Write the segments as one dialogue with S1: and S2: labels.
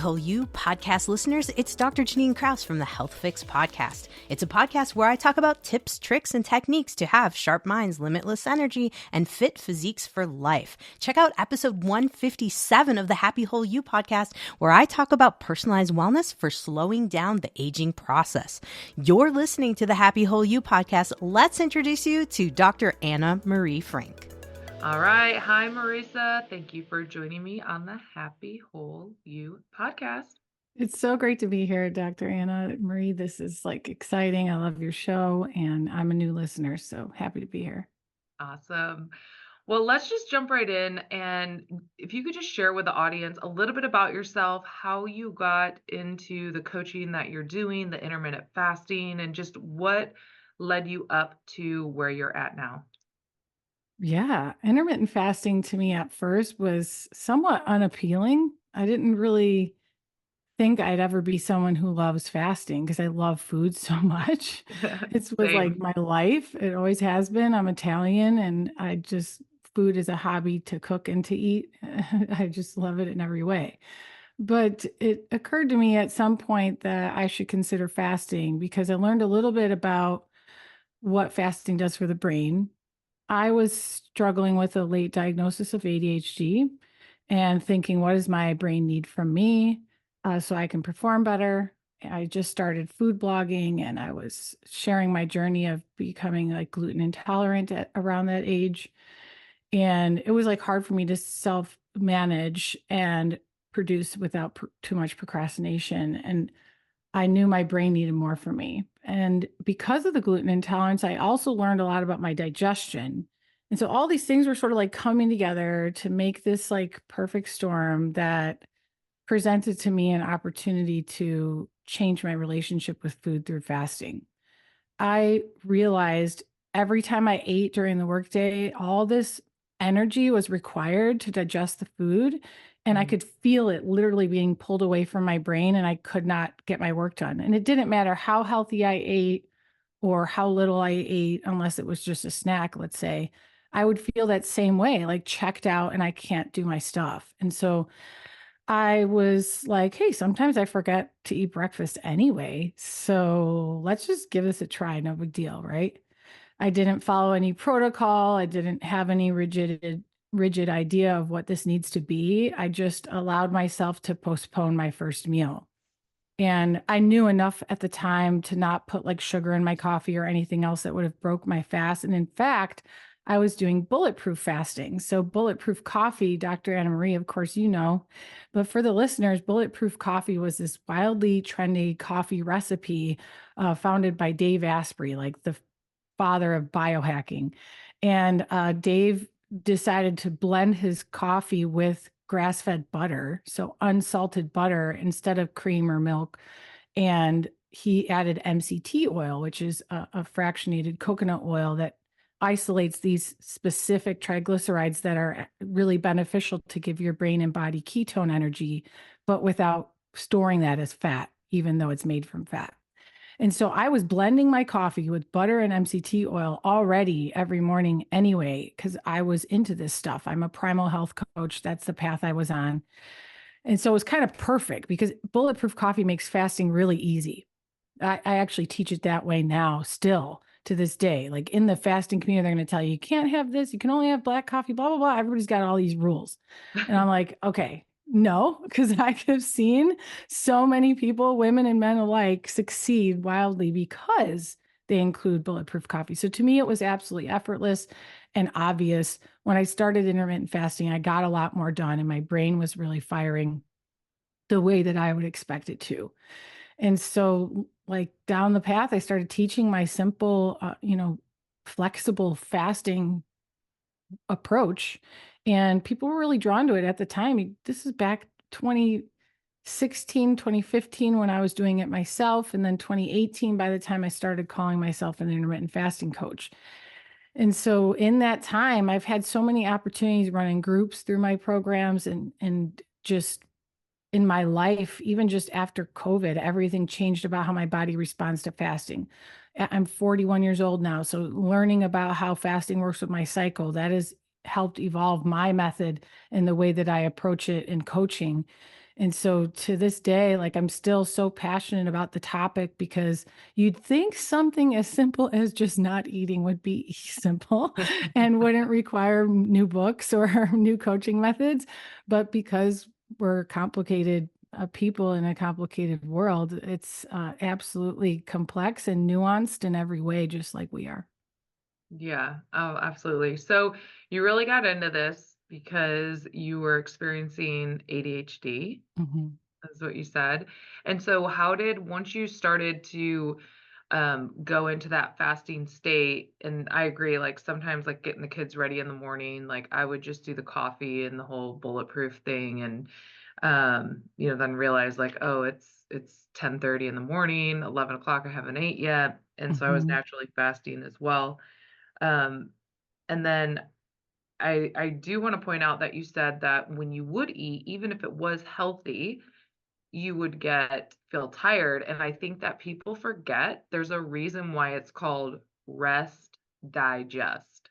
S1: Whole You podcast listeners, it's Dr. Janine Krause from the Health Fix podcast. It's a podcast where I talk about tips, tricks, and techniques to have sharp minds, limitless energy, and fit physiques for life. Check out episode 157 of the Happy Whole You podcast, where I talk about personalized wellness for slowing down the aging process. You're listening to the Happy Whole You podcast. Let's introduce you to Dr. Anna Marie Frank.
S2: All right. Hi, Marisa. Thank you for joining me on the Happy Whole You podcast.
S3: It's so great to be here, Dr. Anna Marie. This is exciting. I love your show and I'm a new listener, so happy to be here.
S2: Awesome. Well, let's just jump right in. And if you could just share with the audience a little bit about yourself, how you got into the coaching that you're doing, the intermittent fasting, and just what led you up to where you're at now.
S3: Yeah, intermittent fasting to me at first was somewhat unappealing. I didn't really think I'd ever be someone who loves fasting because I love food so much. It was
S2: Same.
S3: my life. It always has been. I'm Italian and food is a hobby to cook and to eat. I just love it in every way. But it occurred to me at some point that I should consider fasting because I learned a little bit about what fasting does for the brain. I was struggling with a late diagnosis of ADHD and thinking, what does my brain need from me so I can perform better? I just started food blogging and I was sharing my journey of becoming gluten intolerant around that age. And it was hard for me to self manage and produce without too much procrastination. And I knew my brain needed more from me. And because of the gluten intolerance, I also learned a lot about my digestion. And so all these things were sort of coming together to make this perfect storm that presented to me an opportunity to change my relationship with food through fasting. I realized every time I ate during the workday, all this energy was required to digest the food. And I could feel it literally being pulled away from my brain, and I could not get my work done. And it didn't matter how healthy I ate or how little I ate, unless it was just a snack, let's say, I would feel that same way, checked out and I can't do my stuff. And so I was like, hey, sometimes I forget to eat breakfast anyway. So let's just give this a try. No big deal, right? I didn't follow any protocol. I didn't have any rigid idea of what this needs to be. I just allowed myself to postpone my first meal. And I knew enough at the time to not put sugar in my coffee or anything else that would have broke my fast. And in fact, I was doing bulletproof fasting. So bulletproof coffee, Dr. Anna Marie, of course, but for the listeners, bulletproof coffee was this wildly trendy coffee recipe founded by Dave Asprey, the father of biohacking. And Dave decided to blend his coffee with grass-fed butter, so unsalted butter instead of cream or milk. And he added MCT oil, which is a fractionated coconut oil that isolates these specific triglycerides that are really beneficial to give your brain and body ketone energy, but without storing that as fat, even though it's made from fat. And so I was blending my coffee with butter and MCT oil already every morning anyway, because I was into this stuff. I'm a primal health coach. That's the path I was on. And so it was kind of perfect because bulletproof coffee makes fasting really easy. I actually teach it that way now, still to this day. In the fasting community, they're going to tell you can't have this. You can only have black coffee, blah, blah, blah. Everybody's got all these rules. And I'm like, okay, no, because I have seen so many people, women and men alike, succeed wildly because they include bulletproof coffee. So to me, it was absolutely effortless and obvious. When I started intermittent fasting, I got a lot more done and my brain was really firing the way that I would expect it to. And so down the path, I started teaching my simple, flexible fasting approach. And people were really drawn to it at the time. This is back 2016, 2015 when I was doing it myself. And then 2018, by the time I started calling myself an intermittent fasting coach. And so in that time, I've had so many opportunities running groups through my programs and just in my life, even just after COVID, everything changed about how my body responds to fasting. I'm 41 years old now. So learning about how fasting works with my cycle, that has helped evolve my method and the way that I approach it in coaching. And so to this day, like I'm still so passionate about the topic because you'd think something as simple as just not eating would be simple and wouldn't require new books or new coaching methods. But because we're complicated people in a complicated world, it's absolutely complex and nuanced in every way, just like we are.
S2: Yeah. Oh, absolutely. So you really got into this because you were experiencing ADHD,
S3: Mhm.
S2: is what you said. And so how did once you started to go into that fasting state, and I agree, like sometimes like getting the kids ready in the morning, like I would just do the coffee and the whole bulletproof thing and then realize like, oh, it's 10:30 in the morning, 11 o'clock, I haven't ate yet. And so I was
S3: Mhm.
S2: naturally fasting as well. Um, and then I do want to point out that you said that when you would eat, even if it was healthy, you would feel tired. And I think that people forget there's a reason why it's called rest digest,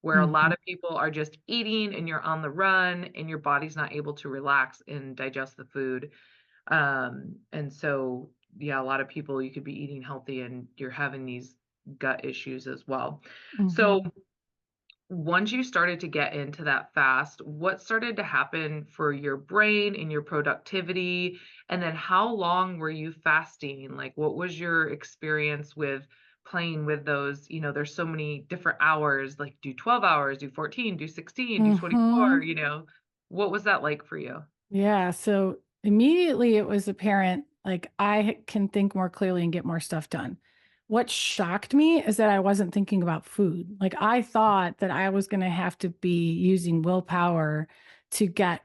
S2: where a lot
S3: Mhm.
S2: of people are just eating and you're on the run and your body's not able to relax and digest the food. And so, yeah, a lot of people, you could be eating healthy and you're having these gut issues as well. So,
S3: Mhm.
S2: once you started to get into that fast, what started to happen for your brain and your productivity? And then how long were you fasting? Like, what was your experience with playing with those? There's so many different hours, like do 12 hours, do 14, do 16, do 24,
S3: Mhm.
S2: what was that like for you?
S3: Yeah. So immediately it was apparent, like can think more clearly and get more stuff done. What shocked me is that I wasn't thinking about food. Like I thought that I was going to have to be using willpower to get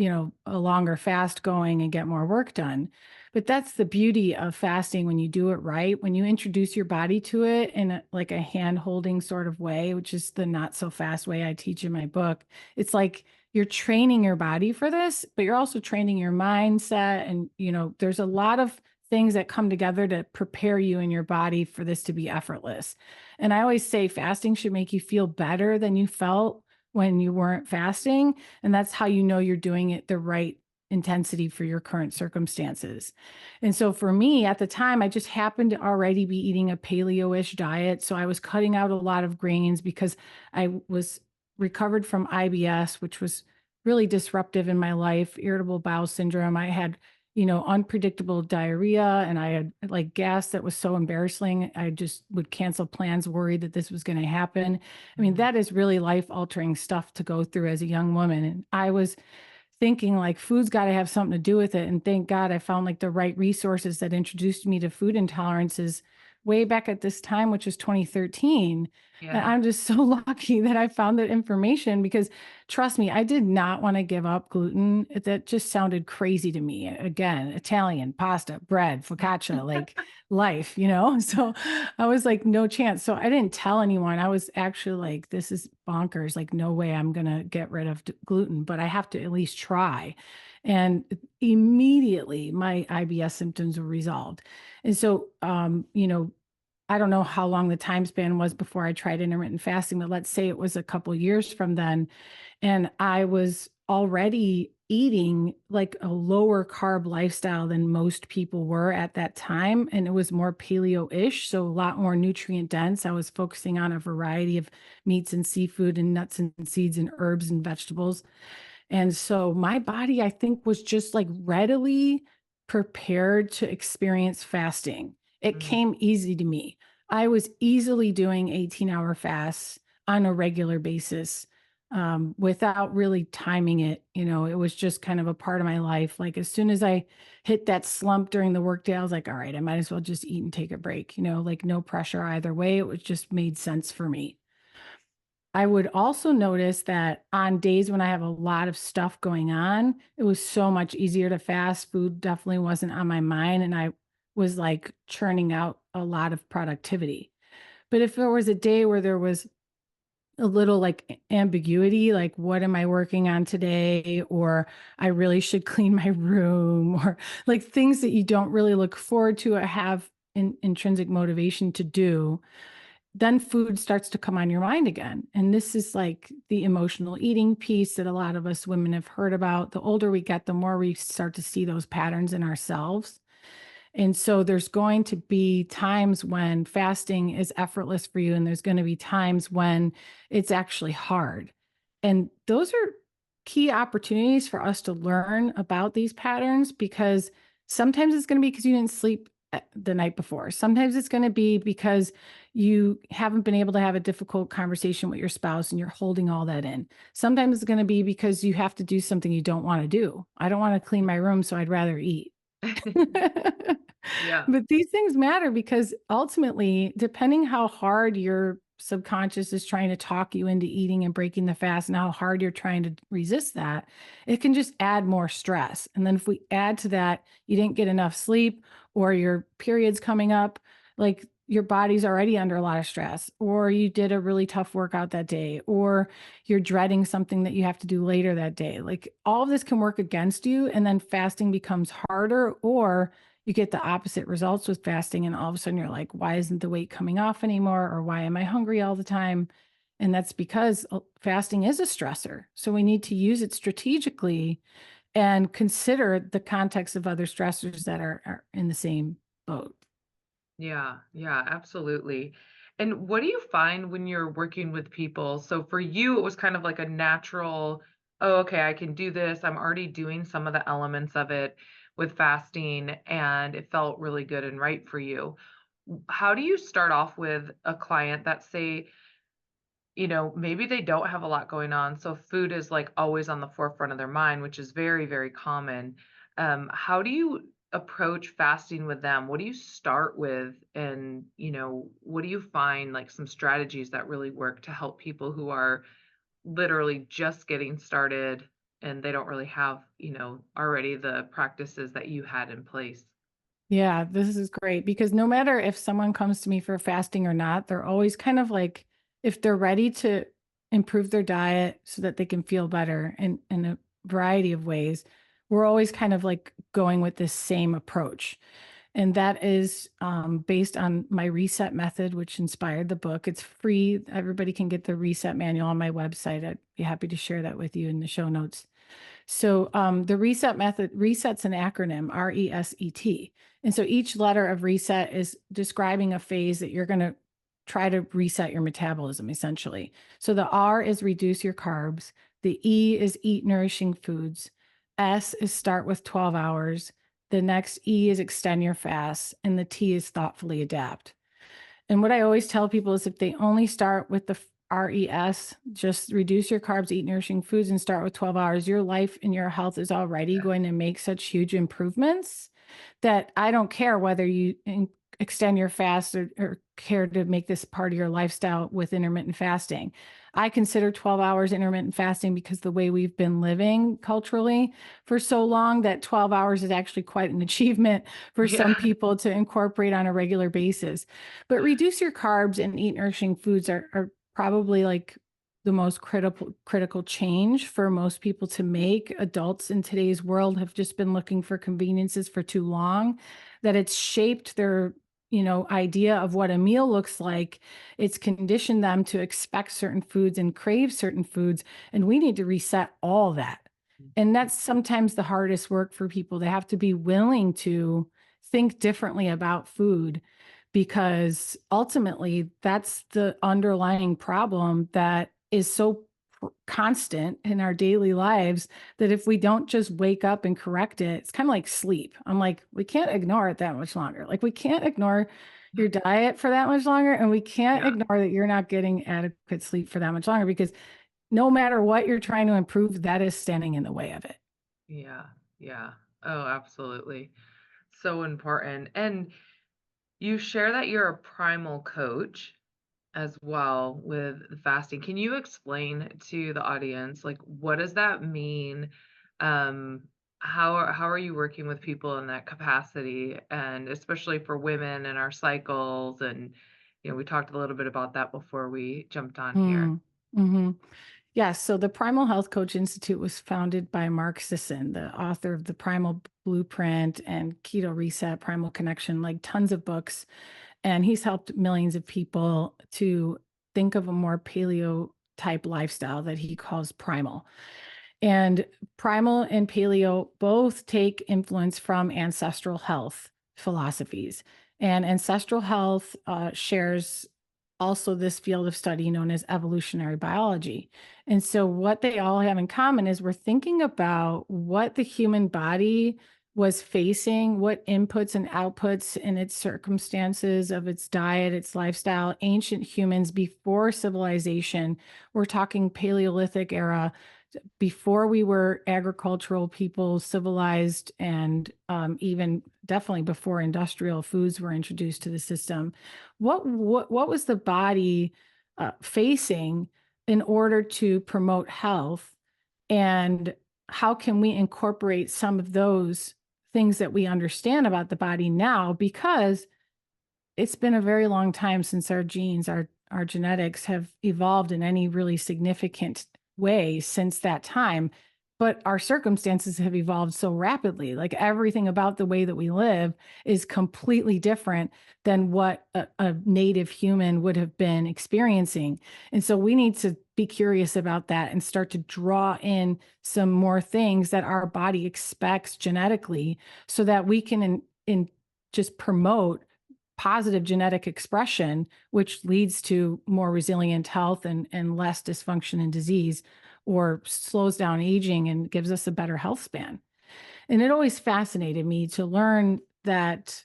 S3: a longer fast going and get more work done. But that's the beauty of fasting when you do it right. When you introduce your body to it in like a hand holding sort of way, which is the not so fast way I teach in my book, it's like you're training your body for this, but you're also training your mindset. And, there's a lot of things that come together to prepare you and your body for this to be effortless. And I always say fasting should make you feel better than you felt when you weren't fasting. And that's how you know you're doing it the right intensity for your current circumstances. And so for me at the time, I just happened to already be eating a paleo-ish diet. So I was cutting out a lot of grains because I was recovered from IBS, which was really disruptive in my life, irritable bowel syndrome. I had unpredictable diarrhea and I had like gas that was so embarrassing. I just would cancel plans, worried that this was going to happen. I mean,
S2: Mhm.
S3: that is really life altering stuff to go through as a young woman. And I was thinking like food's got to have something to do with it. And thank God I found like the right resources that introduced me to food intolerances way back at this time, which was 2013. And
S2: Yeah.
S3: I'm just so lucky that I found that information because trust me, I did not want to give up gluten. That just sounded crazy to me. Again, Italian, pasta, bread, focaccia, like life. So I was like, no chance. So I didn't tell anyone. I was actually like, this is bonkers. Like, no way I'm going to get rid of gluten, but I have to at least try. And immediately my IBS symptoms were resolved. And so, I don't know how long the time span was before I tried intermittent fasting, but let's say it was a couple years from then. And I was already eating like a lower carb lifestyle than most people were at that time. And it was more paleo ish, so a lot more nutrient dense. I was focusing on a variety of meats and seafood and nuts and seeds and herbs and vegetables. And so my body, I think, was just like readily prepared to experience fasting. It
S2: Mhm.
S3: came easy to me. I was easily doing 18-hour fasts on a regular basis without really timing it. It was just kind of a part of my life. Like as soon as I hit that slump during the workday, I was like, all right, I might as well just eat and take a break, like no pressure either way. It was just made sense for me. I would also notice that on days when I have a lot of stuff going on, it was so much easier to fast. Food definitely wasn't on my mind, and I was like churning out a lot of productivity. But if there was a day where there was a little like ambiguity, like what am I working on today? Or I really should clean my room, or like things that you don't really look forward to or have intrinsic motivation to do, then food starts to come on your mind again. And this is like the emotional eating piece that a lot of us women have heard about. The older we get, the more we start to see those patterns in ourselves. And so there's going to be times when fasting is effortless for you, and there's going to be times when it's actually hard. And those are key opportunities for us to learn about these patterns, because sometimes it's going to be because you didn't sleep the night before. Sometimes it's going to be because you haven't been able to have a difficult conversation with your spouse and you're holding all that in. Sometimes it's going to be because you have to do something you don't want to do. I don't want to clean my room, so I'd rather eat.
S2: Yeah.
S3: But these things matter because ultimately, depending how hard your subconscious is trying to talk you into eating and breaking the fast and how hard you're trying to resist that, it can just add more stress. And then if we add to that, you didn't get enough sleep or your period's coming up, like your body's already under a lot of stress, or you did a really tough workout that day, or you're dreading something that you have to do later that day. Like all of this can work against you. And then fasting becomes harder, or you get the opposite results with fasting. And all of a sudden you're like, why isn't the weight coming off anymore? Or why am I hungry all the time? And that's because fasting is a stressor. So we need to use it strategically and consider the context of other stressors that are in the same boat.
S2: Yeah, yeah, absolutely. And what do you find when you're working with people? So for you, it was kind of like a natural, oh, okay, I can do this. I'm already doing some of the elements of it with fasting, and it felt really good and right for you. How do you start off with a client that say, maybe they don't have a lot going on, so food is like always on the forefront of their mind, which is very, very common. How do you approach fasting with them? What do you start with? And, what do you find like some strategies that really work to help people who are literally just getting started and they don't really have, already the practices that you had in place?
S3: Yeah, this is great because no matter if someone comes to me for fasting or not, they're always kind of like, if they're ready to improve their diet so that they can feel better in a variety of ways, we're always kind of like going with this same approach. And that is based on my reset method, which inspired the book. It's free. Everybody can get the reset manual on my website. I'd be happy to share that with you in the show notes. So the reset method, reset's an acronym, RESET. And so each letter of reset is describing a phase that you're going to try to reset your metabolism, essentially. So the R is reduce your carbs. The E is eat nourishing foods. S is start with 12 hours. The next E is extend your fast. And the T is thoughtfully adapt. And what I always tell people is if they only start with the RES, just reduce your carbs, eat nourishing foods, and start with 12 hours, your life and your health is already going to make such huge improvements that I don't care whether you extend your fast or care to make this part of your lifestyle with intermittent fasting. I consider 12 hours intermittent fasting because the way we've been living culturally for so long, that 12 hours is actually quite an achievement for some
S2: Yeah.
S3: people to incorporate on a regular basis. But reduce your carbs and eat nourishing foods are probably like the most critical change for most people to make. Adults in today's world have just been looking for conveniences for too long, that it's shaped their idea of what a meal looks like. It's conditioned them to expect certain foods and crave certain foods, and we need to reset all that. And that's sometimes the hardest work for people. They have to be willing to think differently about food, because ultimately that's the underlying problem that is so constant in our daily lives, that if we don't just wake up and correct it, it's kind of like sleep. I'm like, we can't ignore it that much longer. Like we can't ignore your diet for that much longer, and we can't
S2: Yeah.
S3: ignore that you're not getting adequate sleep for that much longer, because no matter what you're trying to improve, that is standing in the way of it.
S2: Yeah. Yeah. Oh, absolutely. So important. And you share that you're a primal coach as well with the fasting. Can you explain to the audience, like, what does that mean? Um, how are you working with people in that capacity, and especially for women and our cycles? And we talked a little bit about that before we jumped on here.
S3: Mm-hmm. Yes. So the Primal Health Coach Institute was founded by Mark Sisson, the author of the Primal Blueprint and Keto Reset, Primal Connection, like tons of books. And he's helped millions of people to think of a more paleo type lifestyle that he calls primal. And primal and paleo both take influence from ancestral health philosophies. And ancestral health shares also this field of study known as evolutionary biology. And so, what they all have in common is we're thinking about what the human body was facing, what inputs and outputs in its circumstances of its diet, its lifestyle, ancient humans before civilization. We're talking Paleolithic era, before we were agricultural people, civilized, and even definitely before industrial foods were introduced to the system. What was the body facing in order to promote health, and how can we incorporate some of those things that we understand about the body now? Because it's been a very long time since our genes, our genetics have evolved in any really significant way since that time. But our circumstances have evolved so rapidly. Like everything about the way that we live is completely different than what a native human would have been experiencing. And so we need to be curious about that and start to draw in some more things that our body expects genetically so that we can just promote positive genetic expression, which leads to more resilient health and less dysfunction and disease, or slows down aging and gives us a better health span. And it always fascinated me to learn that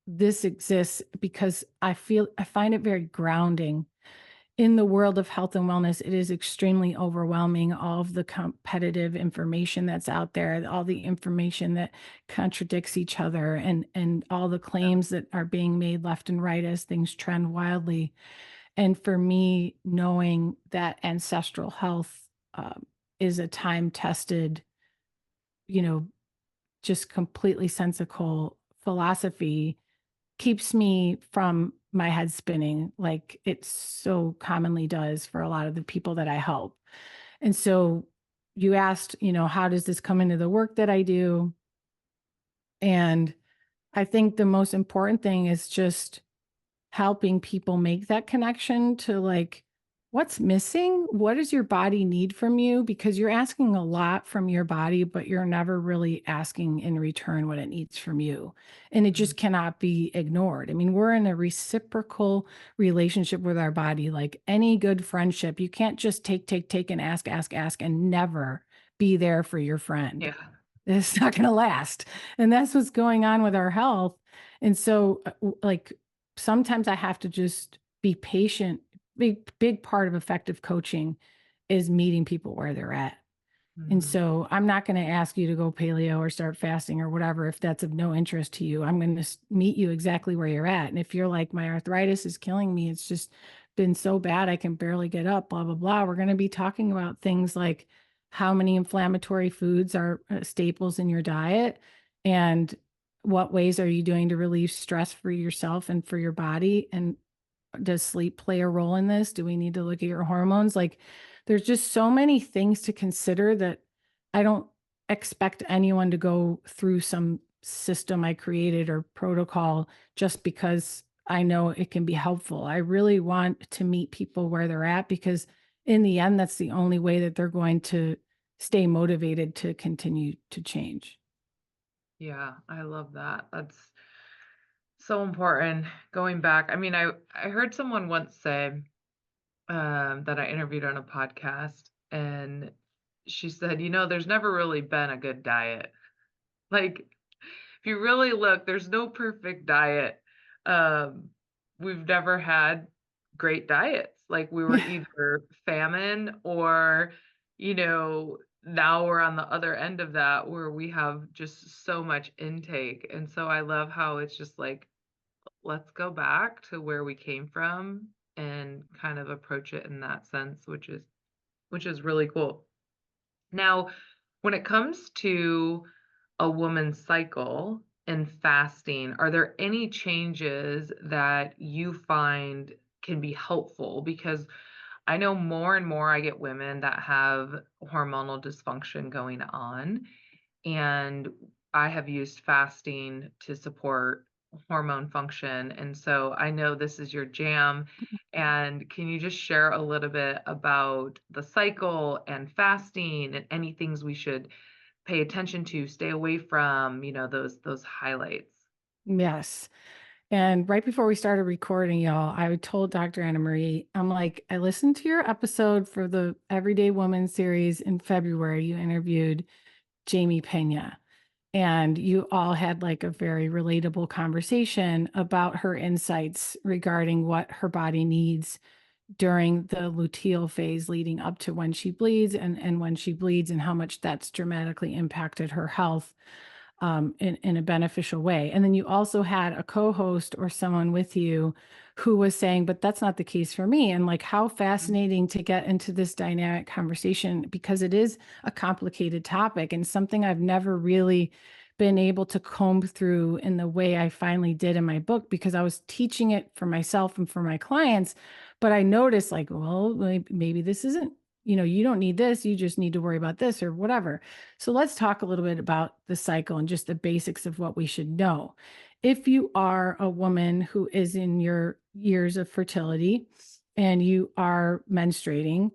S3: this exists because I find it very grounding. In the world of health and wellness, it is extremely overwhelming. All of the competitive information that's out there, all the information that contradicts each other, and all the claims that are being made left and right as things trend wildly. And for me, knowing that ancestral health is a time-tested, just completely sensical philosophy keeps me from my head spinning like it so commonly does for a lot of the people that I help. And so you asked, how does this come into the work that I do? And I think the most important thing is just helping people make that connection to like, what's missing? What does your body need from you? Because you're asking a lot from your body, but you're never really asking in return what it needs from you. And it just cannot be ignored. I mean, we're in a reciprocal relationship with our body, like any good friendship. You can't just take, and ask, and never be there for your friend.
S2: Yeah.
S3: It's not going to last. And that's what's going on with our health. And so, like, sometimes I have to just be patient. Big part of effective coaching is meeting people where they're at. And so I'm not going to ask you to go paleo or start fasting or whatever if that's of no interest to you. I'm going to meet you exactly where you're at. And if you're like, my arthritis is killing me, it's just been so bad, I can barely get up, blah, blah, blah. We're going to be talking about things like how many inflammatory foods are staples in your diet, and what ways are you doing to relieve stress for yourself and for your body, and does sleep play a role in this? Do we need to look at your hormones? Like, there's just so many things to consider that I don't expect anyone to go through some system I created or protocol just because I know it can be helpful. I really want to meet people where they're at, because in the end, that's the only way that they're going to stay motivated to continue to change.
S2: Yeah, I love that. That's so important. Going back, I mean, I heard someone once say that I interviewed on a podcast, and she said, there's never really been a good diet. Like, if you really look, there's no perfect diet. Um, we've never had great diets. Like, we were either famine or, now we're on the other end of that where we have just so much intake. And so I love how it's just like, let's go back to where we came from and kind of approach it in that sense, which is really cool. Now, when it comes to a woman's cycle and fasting, are there any changes that you find can be helpful? Because I know more and more I get women that have hormonal dysfunction going on, and I have used fasting to support hormone function. And so I know this is your jam. And can you just share a little bit about the cycle and fasting and any things we should pay attention to, stay away from, those highlights?
S3: Yes. And right before we started recording, y'all, I told Dr. Anna Marie, I'm like, I listened to your episode for the Everyday Woman series in February. You interviewed Jamie Pena, and you all had like a very relatable conversation about her insights regarding what her body needs during the luteal phase leading up to when she bleeds, and when she bleeds, and how much that's dramatically impacted her health in a beneficial way. And then you also had a co-host or someone with you who was saying, but that's not the case for me. And like, how fascinating to get into this dynamic conversation, because it is a complicated topic and something I've never really been able to comb through in the way I finally did in my book, because I was teaching it for myself and for my clients. But I noticed like, well, maybe this isn't, you don't need this, you just need to worry about this or whatever. So let's talk a little bit about the cycle and just the basics of what we should know. If you are a woman who is in your years of fertility and you are menstruating,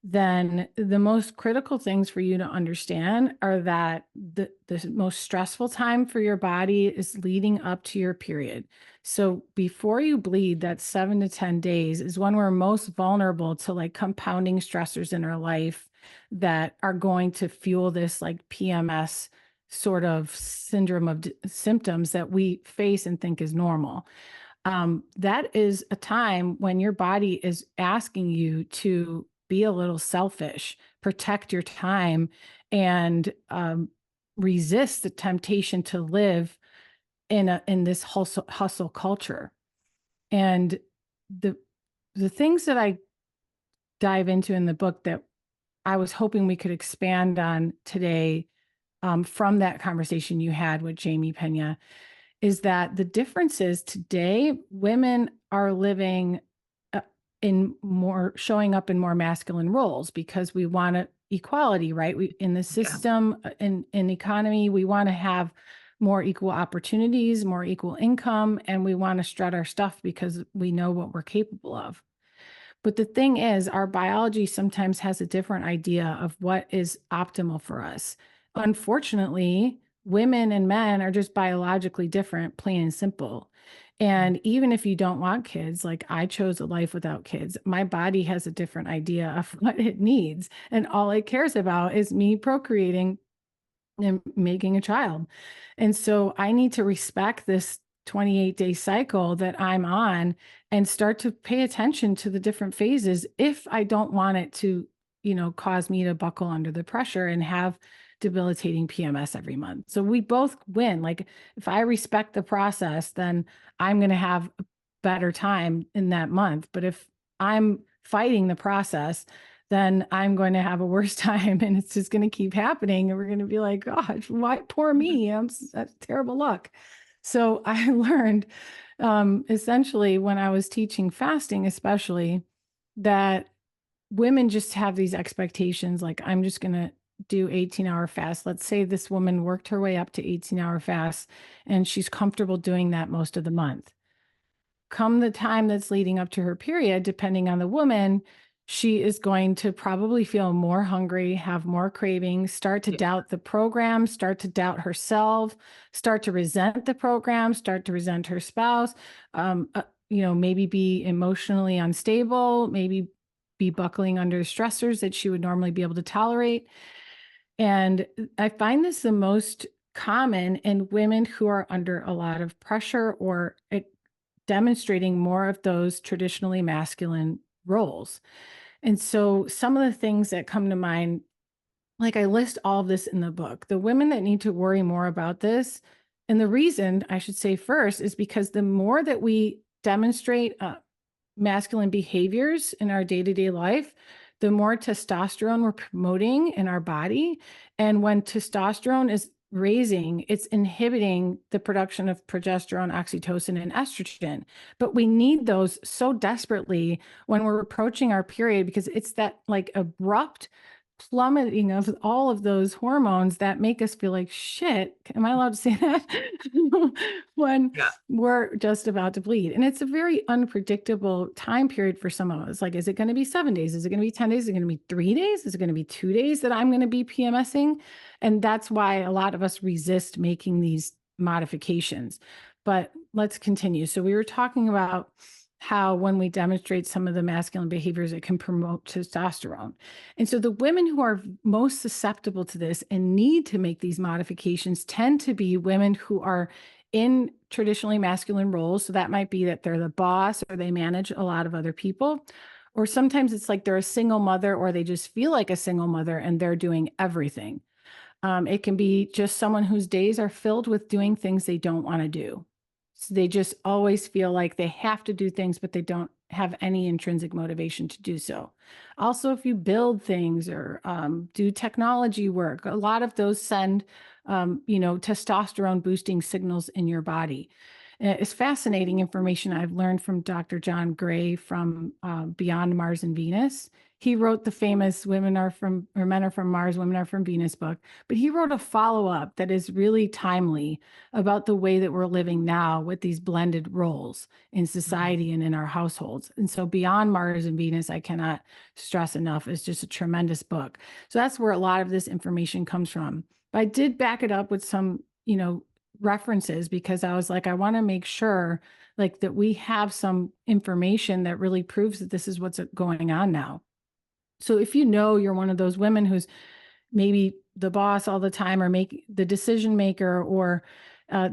S3: then the most critical things for you to understand are that the most stressful time for your body is leading up to your period. So before you bleed, that 7 to 10 days is when we're most vulnerable to like compounding stressors in our life that are going to fuel this like PMS sort of syndrome of symptoms that we face and think is normal. That is a time when your body is asking you to be a little selfish, protect your time, and resist the temptation to live in this hustle culture. And the things that I dive into in the book that I was hoping we could expand on today, from that conversation you had with Jamie Pena, is that the difference is today women are living showing up in more masculine roles because we want equality, right? We in the system, in economy, we want to have more equal opportunities, more equal income, and we want to strut our stuff because we know what we're capable of. But the thing is, our biology sometimes has a different idea of what is optimal for us. Unfortunately, women and men are just biologically different, plain and simple. And even if you don't want kids, like I chose a life without kids, my body has a different idea of what it needs. And all it cares about is me procreating and making a child. And so I need to respect this 28-day cycle that I'm on and start to pay attention to the different phases if I don't want it to, cause me to buckle under the pressure and have debilitating PMS every month. So we both win. Like if I respect the process, then I'm going to have a better time in that month. But if I'm fighting the process, then I'm going to have a worse time and it's just going to keep happening. And we're going to be like, gosh, why, poor me, that's terrible luck. So I learned essentially when I was teaching fasting, especially, that women just have these expectations. Like, I'm just going to do 18-hour fast. Let's say this woman worked her way up to 18-hour fast and she's comfortable doing that most of the month. Come the time that's leading up to her period, depending on the woman, she is going to probably feel more hungry, have more cravings, start to doubt the program, start to doubt herself, start to resent the program, start to resent her spouse, maybe be emotionally unstable, maybe be buckling under stressors that she would normally be able to tolerate. And I find this the most common in women who are under a lot of pressure or demonstrating more of those traditionally masculine roles. And so some of the things that come to mind, like I list all of this in the book, the women that need to worry more about this. And the reason I should say first is because the more that we demonstrate masculine behaviors in our day-to-day life, the more testosterone we're promoting in our body. And when testosterone is raising, it's inhibiting the production of progesterone, oxytocin, and estrogen. But we need those so desperately when we're approaching our period, because it's that like abrupt plummeting of all of those hormones that make us feel like shit. Am I allowed to say that? When
S2: Yeah.
S3: we're just about to bleed. And it's a very unpredictable time period for some of us. Like, is it going to be 7 days? Is it going to be 10 days? Is it going to be 3 days? Is it going to be 2 days that I'm going to be PMSing? And that's why a lot of us resist making these modifications. But let's continue. So we were talking about how when we demonstrate some of the masculine behaviors, it can promote testosterone. And so the women who are most susceptible to this and need to make these modifications tend to be women who are in traditionally masculine roles. So that might be that they're the boss or they manage a lot of other people. Or sometimes it's like they're a single mother or they just feel like a single mother and they're doing everything. It can be just someone whose days are filled with doing things they don't want to do. So they just always feel like they have to do things, but they don't have any intrinsic motivation to do so. Also, if you build things or do technology work, a lot of those send, testosterone boosting signals in your body. It's fascinating information I've learned from Dr. John Gray from Beyond Mars and Venus. He wrote the famous Men Are from Mars, Women Are from Venus book, but he wrote a follow-up that is really timely about the way that we're living now with these blended roles in society and in our households. And so Beyond Mars and Venus, I cannot stress enough, is just a tremendous book. So that's where a lot of this information comes from. But I did back it up with some, references because I was like, I want to make sure like that we have some information that really proves that this is what's going on now. So if you're one of those women who's maybe the boss all the time or make the decision maker or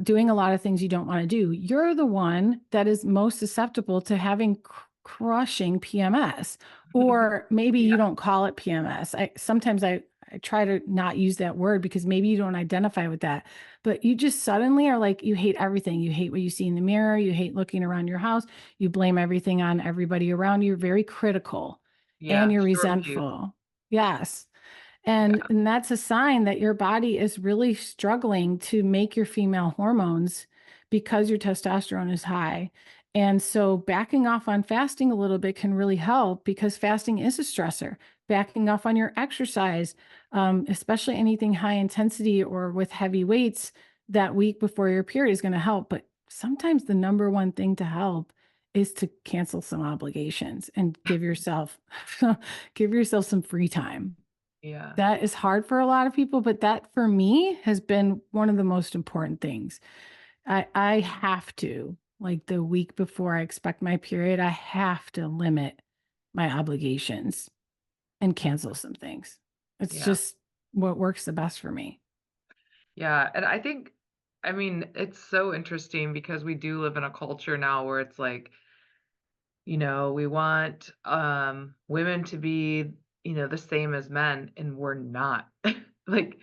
S3: doing a lot of things you don't want to do, you're the one that is most susceptible to having crushing PMS. Or maybe you
S2: Yeah.
S3: don't call it PMS. Sometimes I try to not use that word because maybe you don't identify with that, but you just suddenly are like, you hate everything. You hate what you see in the mirror. You hate looking around your house. You blame everything on everybody around you. You're very critical and
S2: Yeah.
S3: you're
S2: Short fuse.
S3: resentful. Yes.
S2: Yeah.
S3: And that's a sign that your body is really struggling to make your female hormones because your testosterone is high. And so backing off on fasting a little bit can really help because fasting is a stressor. Backing off on your exercise, especially anything high intensity or with heavy weights that week before your period is going to help. But sometimes the number one thing to help is to cancel some obligations and give yourself some free time.
S2: Yeah.
S3: That is hard for a lot of people, but that for me has been one of the most important things. I have to, like the week before I expect my period, I have to limit my obligations and cancel some things. It's
S2: Yeah.
S3: just what works the best for me.
S2: Yeah. And I mean, it's so interesting because we do live in a culture now where it's like, we want women to be, the same as men, and we're not. Like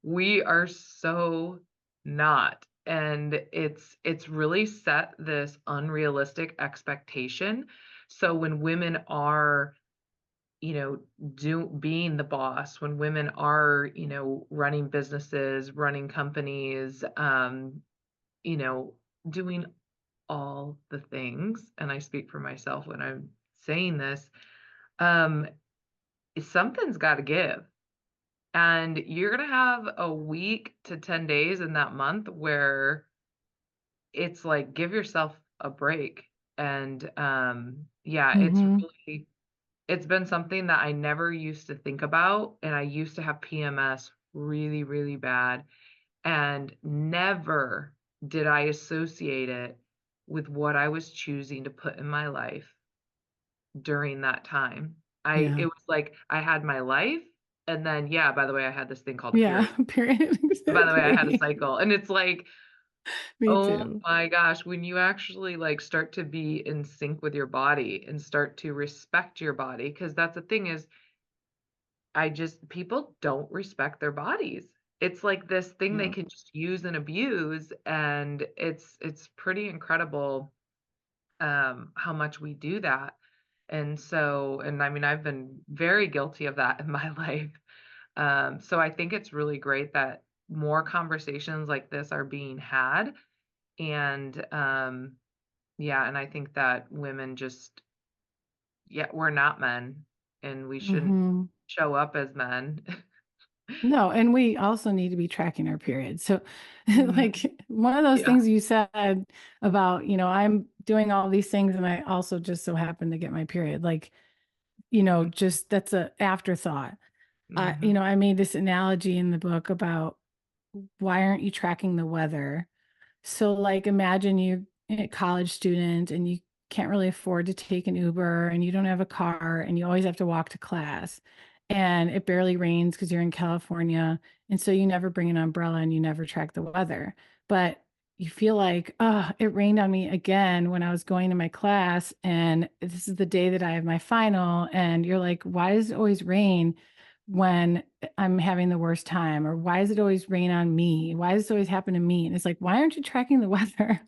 S2: we are so not. And it's really set this unrealistic expectation. So when women are, you know, being the boss, when women are, running businesses, running companies, you know, doing all the things, and I speak for myself when I'm saying this, um, something's got to give. And you're going to have a week to 10 days in that month where it's like, give yourself a break. And yeah,
S3: Mm-hmm.
S2: it's been something that I never used to think about. And I used to have PMS really, really bad. And never did I associate it with what I was choosing to put in my life during that time. It
S3: Yeah.
S2: was like I had my life, and then, yeah, by the way, I had this thing called a
S3: Yeah.
S2: period.
S3: Period.
S2: And by the way, I had a
S3: Exactly.
S2: cycle, and it's like,
S3: Me
S2: oh
S3: too.
S2: my gosh, when you actually, like, start to be in sync with your body and start to respect your body, because that's the thing is people don't respect their bodies. It's like this thing they
S3: Yeah.
S2: can just use and abuse, and it's pretty incredible, how much we do that. And I mean, I've been very guilty of that in my life. So I think it's really great that more conversations like this are being had. And yeah, and I think that women just, yeah, we're not men. and we shouldn't
S3: Hmm.
S2: show up as men.
S3: No, and we also need to be tracking our periods. So,
S2: Mhm.
S3: like one of those
S2: Yeah.
S3: things you said about, I'm doing all these things and I also just so happen to get my period. Like, just that's a afterthought.
S2: Mhm.
S3: I made this analogy in the book about why aren't you tracking the weather? So, like, imagine you're a college student and you can't really afford to take an Uber and you don't have a car and you always have to walk to class and it barely rains because you're in California. And so you never bring an umbrella and you never track the weather. But you feel like, oh, it rained on me again when I was going to my class. And this is the day that I have my final. And you're like, why does it always rain when I'm having the worst time? Or why does it always rain on me? Why does this always happen to me? And it's like, why aren't you tracking the weather?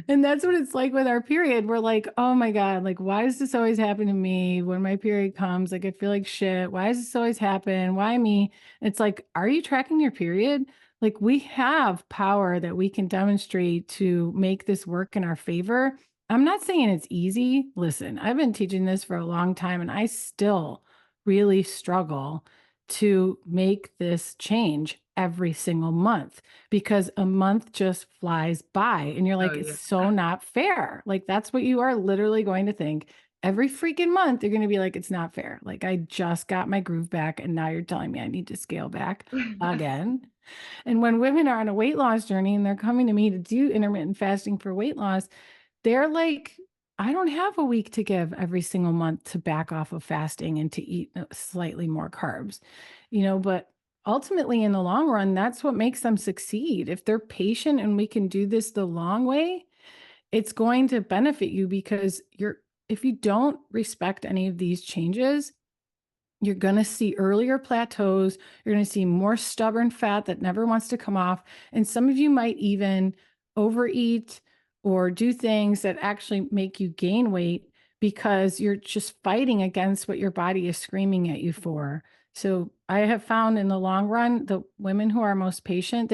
S3: And that's what it's like with our period. We're like, oh my God, like, why does this always happen to me when my period comes? Like, I feel like shit. Why does this always happen? Why me? It's like, are you tracking your period? Like, we have power that we can demonstrate to make this work in our favor. I'm not saying it's easy. Listen, I've been teaching this for a long time and I still really struggle to make this change every single month because a month just flies by and you're
S2: Oh,
S3: like, it's
S2: yeah.
S3: so not fair. Like, that's what you are literally going to think every freaking month. You're going to be like, it's not fair. Like, I just got my groove back and now you're telling me I need to scale back again. And when women are on a weight loss journey and they're coming to me to do intermittent fasting for weight loss, they're like, I don't have a week to give every single month to back off of fasting and to eat slightly more carbs, but ultimately in the long run, that's what makes them succeed. If they're patient and we can do this the long way, it's going to benefit you because if you don't respect any of these changes, you're going to see earlier plateaus. You're going to see more stubborn fat that never wants to come off. And some of you might even overeat or do things that actually make you gain weight because you're just fighting against what your body is screaming at you for. So I have found in the long run, the women who are most patient,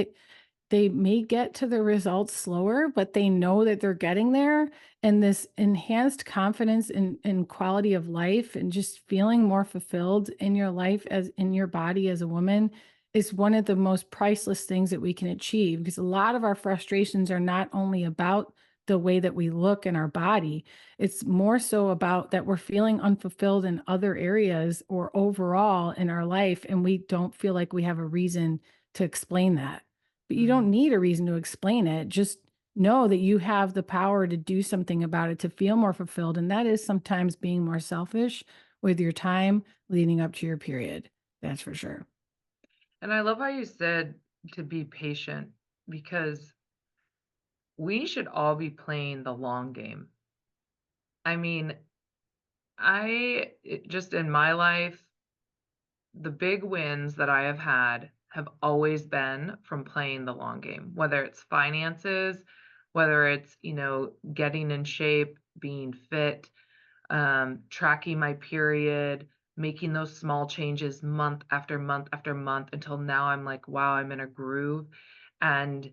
S3: they may get to the results slower, but they know that they're getting there. And this enhanced confidence in quality of life and just feeling more fulfilled in your life as in your body as a woman is one of the most priceless things that we can achieve, because a lot of our frustrations are not only about the way that we look in our body, it's more so about that we're feeling unfulfilled in other areas or overall in our life. And we don't feel like we have a reason to explain that. But you
S2: Mhm.
S3: don't need a reason to explain it. Just know that you have the power to do something about it, to feel more fulfilled. And that is sometimes being more selfish with your time leading up to your period. That's for sure.
S2: And I love how you said to be patient because we should all be playing the long game. I mean, just in my life, the big wins that I have always been from playing the long game, whether it's finances, whether it's, getting in shape, being fit, tracking my period, making those small changes month after month after month until now I'm like, wow, I'm in a groove. And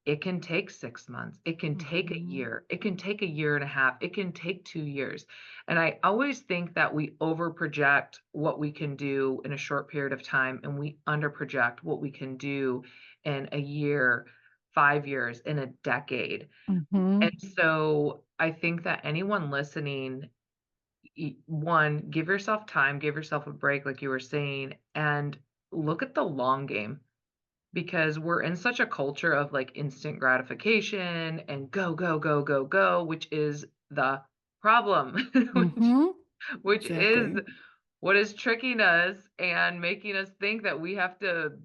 S2: it can take 6 months. It can take a
S3: Mhm.
S2: year. It can take a year and a half. It can take 2 years. And I always think that we over project what we can do in a short period of time and we under project what we can do in a year, 5 years, in a decade. And
S3: Mhm.
S2: so I think that anyone listening, one, give yourself time, give yourself a break, like you were saying, and look at the long game because we're in such a culture of like instant gratification and go, go, go, go, go, which is the problem,
S3: Mhm.
S2: which is
S3: Exactly.
S2: what is tricking us and making us think that we have to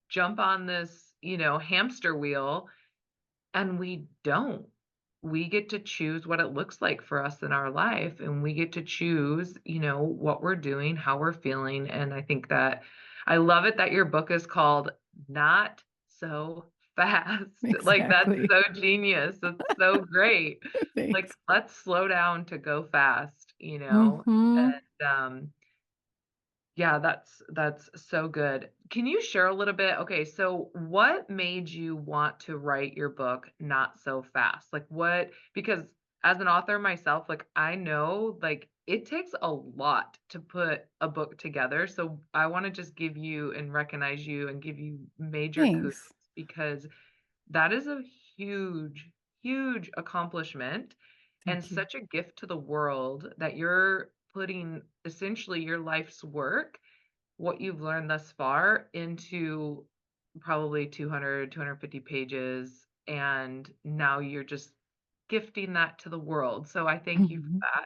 S2: jump on this, hamster wheel, and we don't. We get to choose what it looks like for us in our life, and we get to choose, what we're doing, how we're feeling. And I think that I love it that your book is called Not So Fast. Like, that's
S3: Exactly.
S2: so genius. That's so great. Like,
S3: Thanks.
S2: let's slow down to go fast,
S3: Mhm.
S2: and yeah, that's so good. Can you share a little bit? Okay, so what made you want to write your book Not So Fast? Like, what, because as an author myself, like I know like it takes a lot to put a book together. So I want to just give you and recognize you and give you major kudos
S3: Thanks.
S2: because that is a huge, huge accomplishment and
S3: Thank you.
S2: such a gift to the world that you're putting essentially your life's work, what you've learned thus far, into probably 200, 250 pages. And now you're just gifting that to the world. So I thank you for
S3: Mhm.
S2: that.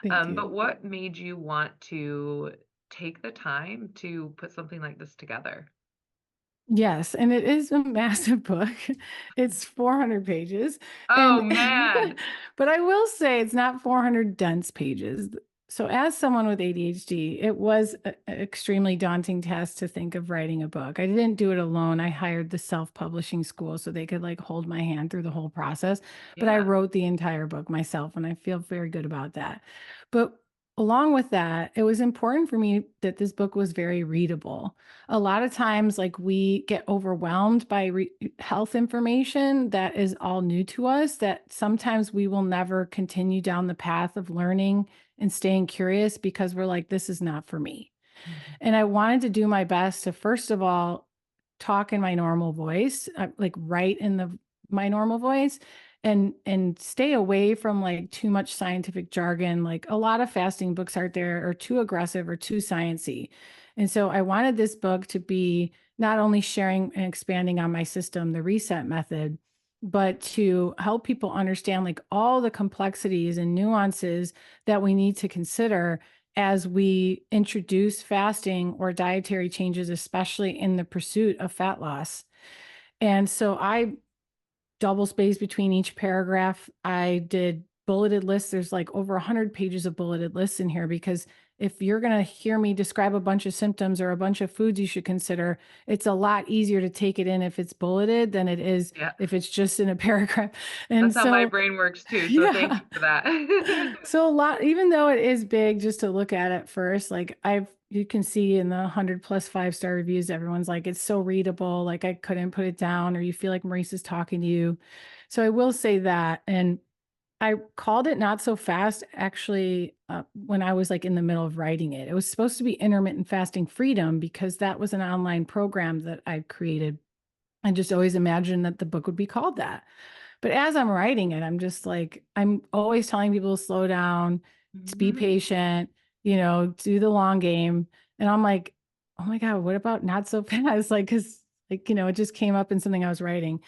S3: Thank
S2: But
S3: you.
S2: what made you want to take the time to put something like this together?
S3: Yes, and it is a massive book. It's 400 pages,
S2: Oh
S3: and
S2: man.
S3: but I will say it's not 400 dense pages. So as someone with ADHD, it was a extremely daunting task to think of writing a book. I didn't do it alone. I hired the self-publishing school so they could like hold my hand through the whole process, but I
S2: Yeah.
S3: wrote the entire book myself and I feel very good about that. But along with that, it was important for me that this book was very readable. A lot of times like we get overwhelmed by health information that is all new to us, that sometimes we will never continue down the path of learning and staying curious because we're like, this is not for me.
S2: Mhm.
S3: And I wanted to do my best to, first of all, talk in my normal voice, like write in my normal voice, and stay away from like too much scientific jargon. Like a lot of fasting books out there are too aggressive or too sciencey. And so I wanted this book to be not only sharing and expanding on my system, the reset method, but to help people understand like all the complexities and nuances that we need to consider as we introduce fasting or dietary changes, especially in the pursuit of fat loss. And so I double space between each paragraph. I did bulleted lists. There's like over 100 pages of bulleted lists in here because if you're going to hear me describe a bunch of symptoms or a bunch of foods you should consider, it's a lot easier to take it in if it's bulleted than it is
S2: Yeah.
S3: if it's just in a paragraph. And
S2: That's how my
S3: so,
S2: brain works too. So thank
S3: yeah.
S2: you for that.
S3: So a lot, even though it is big just to look at it first, like you can see in the 100 plus 5-star reviews, everyone's like, it's so readable. Like I couldn't put it down, or you feel like Marisa's talking to you. So I will say that. And I called it Not So Fast actually when I was like in the middle of writing it. It was supposed to be Intermittent Fasting Freedom because that was an online program that I created. I just always imagined that the book would be called that. But as I'm writing it, I'm just like, I'm always telling people to slow down, to be
S2: Mhm.
S3: patient, do the long game. And I'm like, oh my God, what about Not So Fast? Like, cause like, it just came up in something I was writing.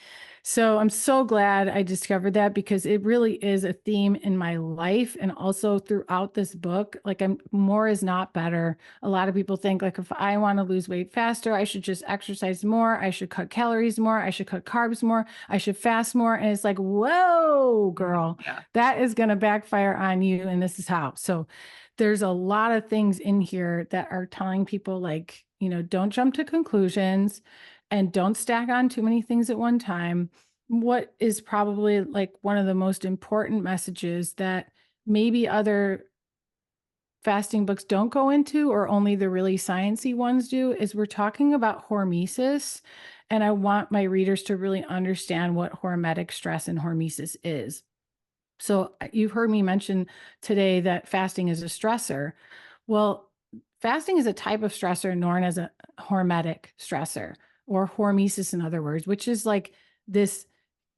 S3: So I'm so glad I discovered that because it really is a theme in my life and also throughout this book. Like more is not better. A lot of people think like if I want to lose weight faster, I should just exercise more, I should cut calories more, I should cut carbs more, I should fast more. And it's like, whoa,
S2: Mhm.
S3: girl,
S2: Yeah.
S3: that is going to backfire on you. And this is how. So there's a lot of things in here that are telling people like, don't jump to conclusions and don't stack on too many things at one time. What is probably like one of the most important messages that maybe other fasting books don't go into, or only the really sciencey ones do, is we're talking about hormesis. And I want my readers to really understand what hormetic stress and hormesis is. So you've heard me mention today that fasting is a stressor. Well, fasting is a type of stressor known as a hormetic stressor, or hormesis, in other words, which is like this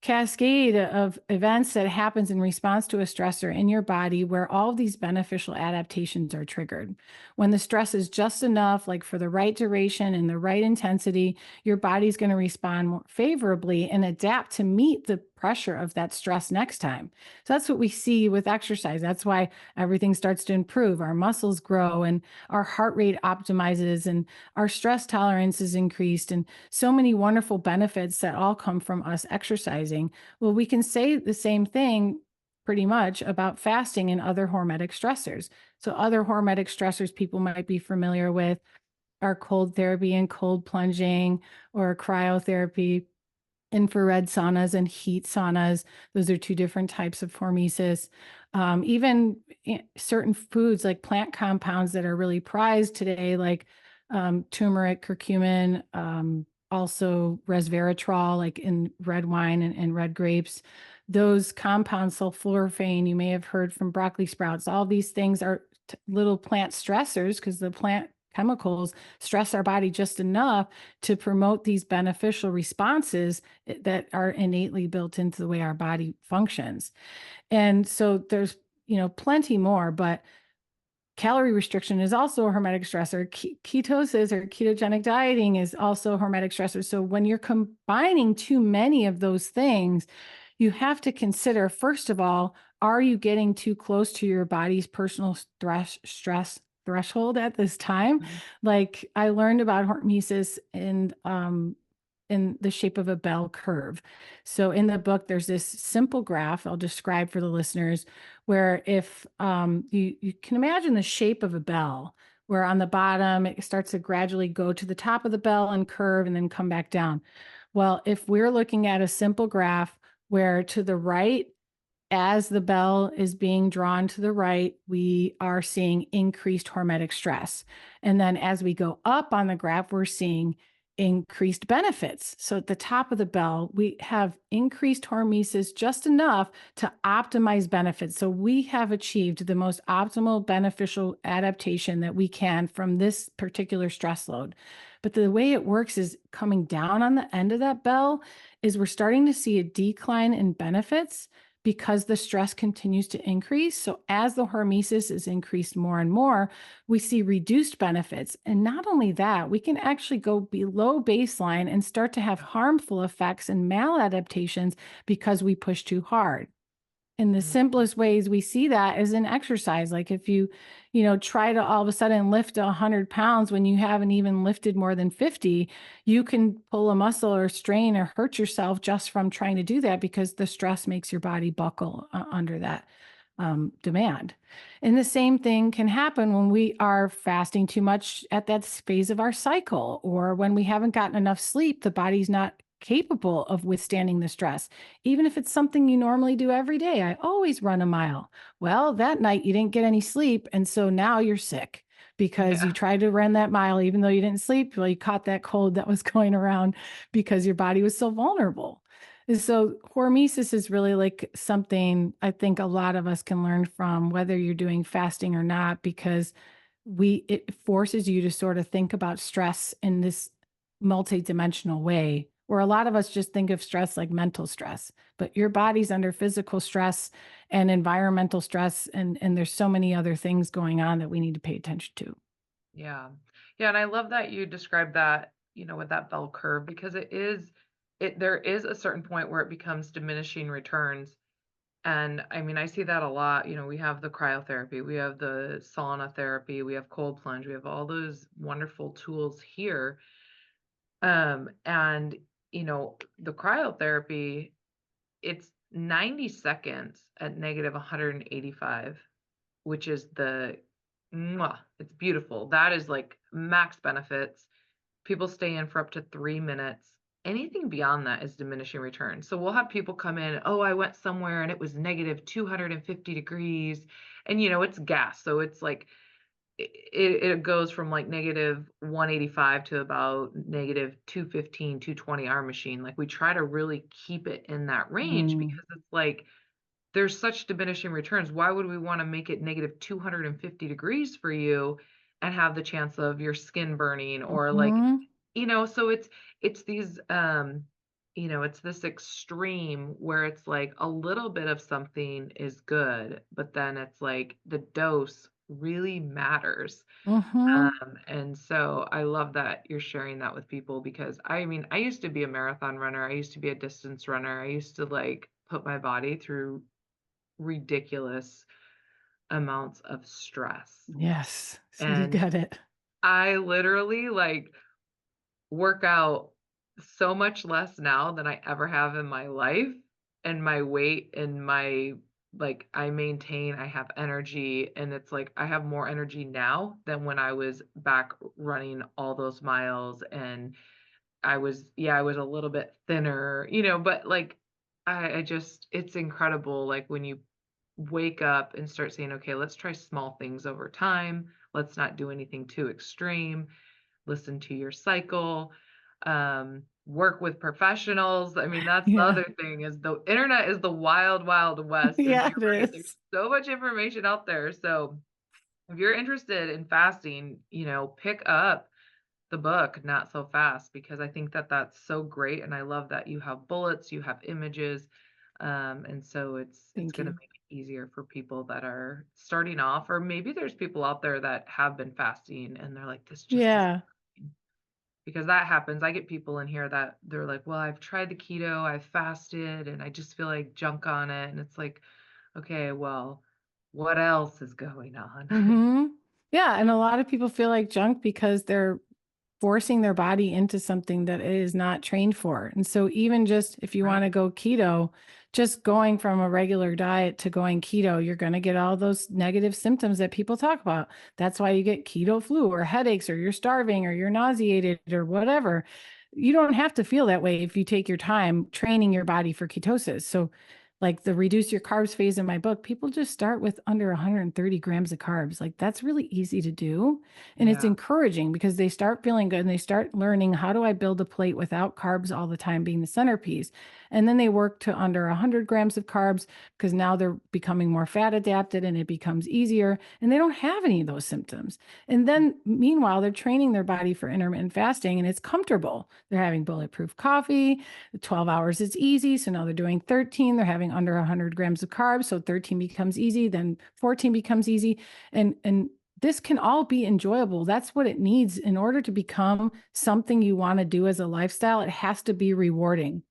S3: cascade of events that happens in response to a stressor in your body where all of these beneficial adaptations are triggered. When the stress is just enough, like for the right duration and the right intensity, your body's going to respond more favorably and adapt to meet the pressure of that stress next time. So that's what we see with exercise. That's why everything starts to improve. Our muscles grow and our heart rate optimizes and our stress tolerance is increased, and so many wonderful benefits that all come from us exercising. Well, we can say the same thing pretty much about fasting and other hormetic stressors. So other hormetic stressors people might be familiar with are cold therapy and cold plunging, or cryotherapy, infrared saunas and heat saunas. Those are two different types of hormesis. Even certain foods like plant compounds that are really prized today, like turmeric, curcumin, also resveratrol, like in red wine and red grapes. those compounds, sulforaphane, you may have heard from broccoli sprouts, all these things are little plant stressors because the plant chemicals stress our body just enough to promote these beneficial responses that are innately built into the way our body functions. And so there's, plenty more, but calorie restriction is also a hormetic stressor. Ketosis or ketogenic dieting is also a hormetic stressor. So when you're combining too many of those things, you have to consider, first of all, are you getting too close to your body's personal stress threshold at this time?
S2: Mhm.
S3: Like I learned about hormesis in the shape of a bell curve. So in the book, there's this simple graph I'll describe for the listeners, where if you can imagine the shape of a bell, where on the bottom it starts to gradually go to the top of the bell and curve and then come back down. Well, if we're looking at a simple graph where to the right, as the bell is being drawn to the right, we are seeing increased hormetic stress. And then as we go up on the graph, we're seeing increased benefits. So at the top of the bell, we have increased hormesis just enough to optimize benefits. So we have achieved the most optimal beneficial adaptation that we can from this particular stress load. But the way it works is coming down on the end of that bell is we're starting to see a decline in benefits because the stress continues to increase. So as the hormesis is increased more and more, we see reduced benefits. And not only that, we can actually go below baseline and start to have harmful effects and maladaptations because we push too hard. And the
S2: Mhm.
S3: simplest ways we see that is in exercise. Like if you try to all of a sudden lift 100 pounds when you haven't even lifted more than 50, you can pull a muscle or strain or hurt yourself just from trying to do that because the stress makes your body buckle under that demand. And the same thing can happen when we are fasting too much at that phase of our cycle, or when we haven't gotten enough sleep, the body's not capable of withstanding the stress. Even if it's something you normally do every day, I always run a mile. Well, that night you didn't get any sleep. And so now you're sick because you
S2: Yeah.
S3: tried to run that mile, even though you didn't sleep. Well, you caught that cold that was going around because your body was so vulnerable. And so hormesis is really like something I think a lot of us can learn from, whether you're doing fasting or not, because it forces you to sort of think about stress in this multidimensional way, where a lot of us just think of stress like mental stress, but your body's under physical stress and environmental stress, and there's so many other things going on that we need to pay attention to.
S2: Yeah. Yeah, and I love that you described that, with that bell curve because there is a certain point where it becomes diminishing returns. And I mean, I see that a lot. We have the cryotherapy, we have the sauna therapy, we have cold plunge, we have all those wonderful tools here. And the cryotherapy, it's 90 seconds at negative 185, which is it's beautiful. That is like max benefits. People stay in for up to 3 minutes. Anything beyond that is diminishing returns. So we'll have people come in, oh, I went somewhere and it was negative 250 degrees. And it's gas. So it's like it goes from like negative 185 to about negative 215, 220 our machine. Like we try to really keep it in that range
S3: Mm.
S2: because it's like there's such diminishing returns. Why would we want to make it negative 250 degrees for you and have the chance of your skin burning or like,
S3: Mhm.
S2: so it's these it's this extreme where it's like a little bit of something is good, but then it's like the dose really matters.
S3: Mhm.
S2: And so I love that you're sharing that with people because I mean, I used to be a marathon runner. I used to be a distance runner. I used to like put my body through ridiculous amounts of stress.
S3: Yes. So you
S2: And
S3: got it.
S2: I literally like work out so much less now than I ever have in my life. And my weight and I have energy. And it's like I have more energy now than when I was back running all those miles. And I was a little bit thinner, but like I just, it's incredible. Like when you wake up and start saying, okay, let's try small things over time. Let's not do anything too extreme. Listen to your cycle. work with professionals. I mean, that's the
S3: Yeah.
S2: other thing is the internet is the wild, wild west. And
S3: Yeah,
S2: you're
S3: it
S2: right, there's
S3: is.
S2: so much information out there. So if you're interested in fasting, pick up the book Not So Fast, because I think that that's so great. And I love that you have bullets, you have images. And so it's
S3: Thank
S2: going to
S3: you.
S2: make it easier for people that are starting off, or maybe there's people out there that have been fasting and they're like, this just isn't
S3: Yeah.
S2: working. Because that happens. I get people in here that they're like, well, I've tried the keto, I've fasted, and I just feel like junk on it. And it's like, okay, well, what else is going on?
S3: Hmm. Yeah. And a lot of people feel like junk because they're forcing their body into something that it is not trained for. And so, even just if you want
S2: Right.
S3: to go keto, just going from a regular diet to going keto, you're going to get all those negative symptoms that people talk about. That's why you get keto flu or headaches, or you're starving, or you're nauseated, or whatever. You don't have to feel that way if you take your time training your body for ketosis. So, like the reduce your carbs phase in my book, people just start with under 130 grams of carbs. Like that's really easy to do. And it's
S2: Yeah.
S3: encouraging because they start feeling good and they start learning, how do I build a plate without carbs all the time being the centerpiece? And then they work to under 100 grams of carbs because now they're becoming more fat adapted and it becomes easier and they don't have any of those symptoms. And then meanwhile, they're training their body for intermittent fasting and it's comfortable. They're having bulletproof coffee. 12 hours is easy. So now they're doing 13. They're having under 100 grams of carbs. So 13 becomes easy. Then 14 becomes easy. And this can all be enjoyable. That's what it needs in order to become something you want to do as a lifestyle. It has to be rewarding.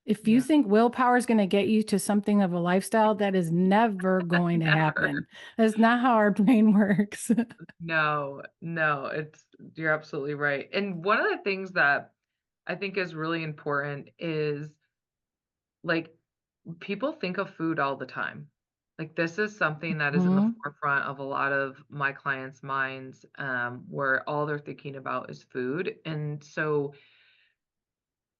S3: If you
S2: Yeah.
S3: think willpower is going to get you to something of a lifestyle, that is never going to
S2: Never.
S3: happen. That's not how our brain works.
S2: No, no, you're absolutely right. And one of the things that I think is really important is like people think of food all the time. Like this is something that is in the
S3: Mhm.
S2: forefront of a lot of my clients' minds, where all they're thinking about is food. And so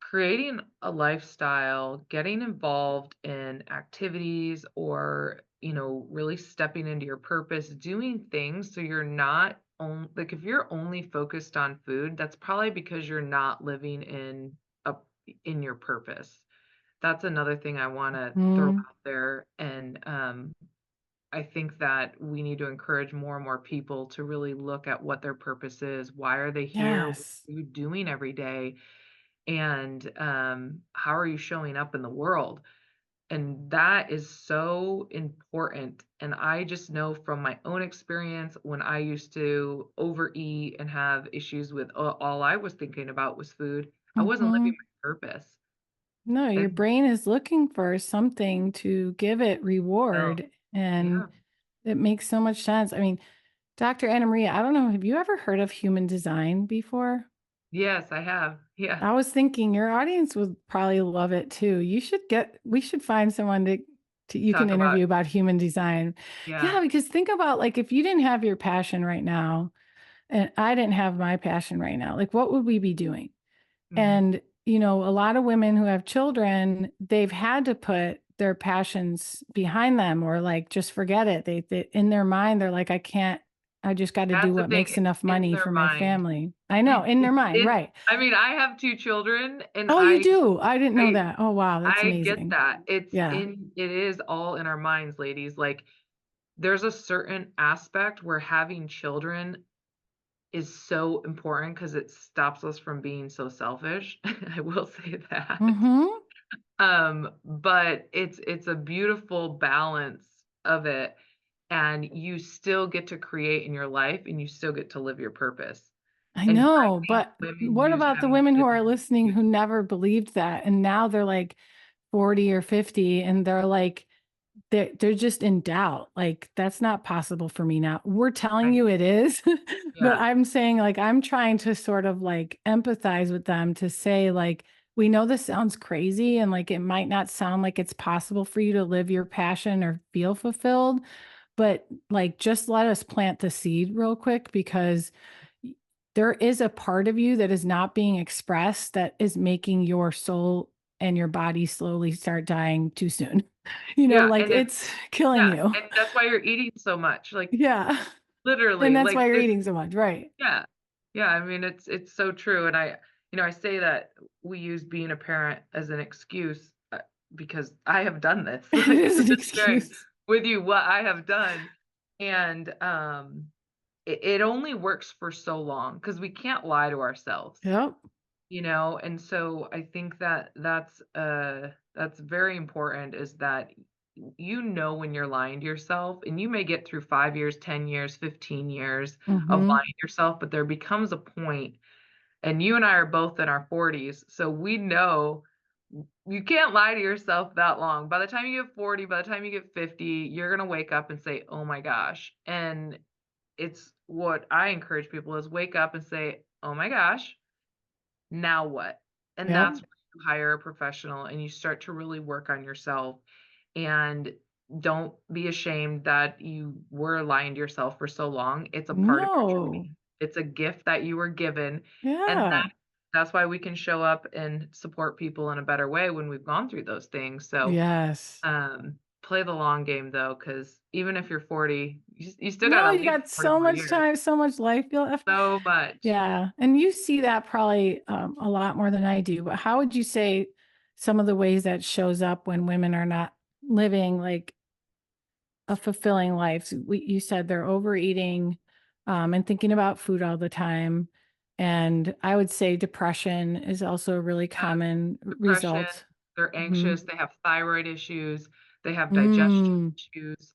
S2: creating a lifestyle, getting involved in activities or, really stepping into your purpose, doing things so you're not on like if you're only focused on food, that's probably because you're not living a in your purpose. That's another thing I want to throw
S3: Mm,
S2: out there. And I think that we need to encourage more and more people to really look at what their purpose is. Why are they here? What
S3: yes.
S2: are you doing every day? And how are you showing up in the world? And that is so important. And I just know from my own experience when I used to overeat and have issues with all I was thinking about was food, I wasn't living
S3: Mhm.
S2: my purpose.
S3: No, your
S2: And
S3: brain is looking for something to give it
S2: so,
S3: reward. And
S2: yeah.
S3: it makes so much sense. I mean, Dr. Anna Maria, I don't know, have you ever heard of human design before?
S2: Yes, I have. Yeah.
S3: I was thinking your audience would probably love it too. We should find someone to you can
S2: Talk about,
S3: interview about human design.
S2: yeah.
S3: Yeah, because think about like if you didn't have your passion right now and I didn't have my passion right now, like what would we be doing?
S2: Hmm.
S3: And, you know, a lot of women who have children, they've had to put their passions behind them or like just forget it. They in their mind, they're like, I just got to do
S2: That's the
S3: what
S2: thing.
S3: makes
S2: It's
S3: enough
S2: in
S3: money
S2: their
S3: for my
S2: mind.
S3: family. I know, in their mind, right.
S2: I mean, I have two children and
S3: Oh, you do? I didn't know
S2: I
S3: that. Oh, wow. That's
S2: I get
S3: amazing.
S2: that.
S3: Yeah.
S2: It is all in our minds, ladies. Like there's a certain aspect where having children is so important because it stops us from being so selfish. I will say that.
S3: Mm-hmm.
S2: But it's a beautiful balance of it, and you still get to create in your life and you still get to live your purpose.
S3: I
S2: And I
S3: know,
S2: think
S3: but
S2: women
S3: what
S2: use
S3: about the
S2: having
S3: women who
S2: kids
S3: are
S2: as an
S3: listening
S2: excuse.
S3: who never believed that and now they're like 40 or 50 and they're like they're just in doubt. Like that's not possible for me now. We're telling
S2: Right.
S3: you it is, but
S2: Yeah.
S3: I'm saying like I'm trying to sort of like empathize with them to say like we know this sounds crazy and like it might not sound like it's possible for you to live your passion or feel fulfilled, but like just let us plant the seed real quick because there is a part of you that is not being expressed that is making your soul and your body slowly start dying too soon. You know,
S2: Yeah,
S3: like
S2: and it's
S3: it's killing
S2: yeah,
S3: you.
S2: and that's why you're eating so much, like,
S3: Yeah. And
S2: literally,
S3: that's
S2: like,
S3: why you're
S2: this
S3: eating so much, right?
S2: yeah. Yeah, I mean, it's so true, and I say that we use being a parent as an excuse because I have done this.
S3: It
S2: Like,
S3: is
S2: I'm
S3: an
S2: just sharing
S3: excuse.
S2: with you what I have done. And it only works for so long because we can't lie to ourselves,
S3: Yep.
S2: and so I think that that's very important, is that when you're lying to yourself, and you may get through 5 years, 10 years, 15 years of
S3: Mm-hmm.
S2: lying to yourself, but there becomes a point, and you and I are both in our 40s, so we know you can't lie to yourself that long. By the time you get 40, by the time you get 50, you're going to wake up and say, "Oh my gosh." And it's what I encourage people is wake up and say, "Oh my gosh, now what?" And
S3: Yep.
S2: that's where you hire a professional and you start to really work on yourself, and don't be ashamed that you were lying to yourself for so long. It's a part of your
S3: No.
S2: journey. It's a gift that you were given, and
S3: Yeah.
S2: that's why we can show up and support people in a better way when we've gone through those things. So,
S3: Yes.
S2: play the long game though, because even if you're 40, you still got
S3: No,
S2: at
S3: you
S2: least
S3: got
S2: 40
S3: so
S2: more
S3: much
S2: years.
S3: time, so much life left.
S2: So much.
S3: Yeah. And you see that probably a lot more than I do. But how would you say some of the ways that shows up when women are not living like a fulfilling life? You said they're overeating and thinking about food all the time. And I would say depression is also a really
S2: Yeah,
S3: common
S2: depression,
S3: result.
S2: they're
S3: Hmm.
S2: anxious, they have thyroid issues, they have digestion
S3: Mm,
S2: issues.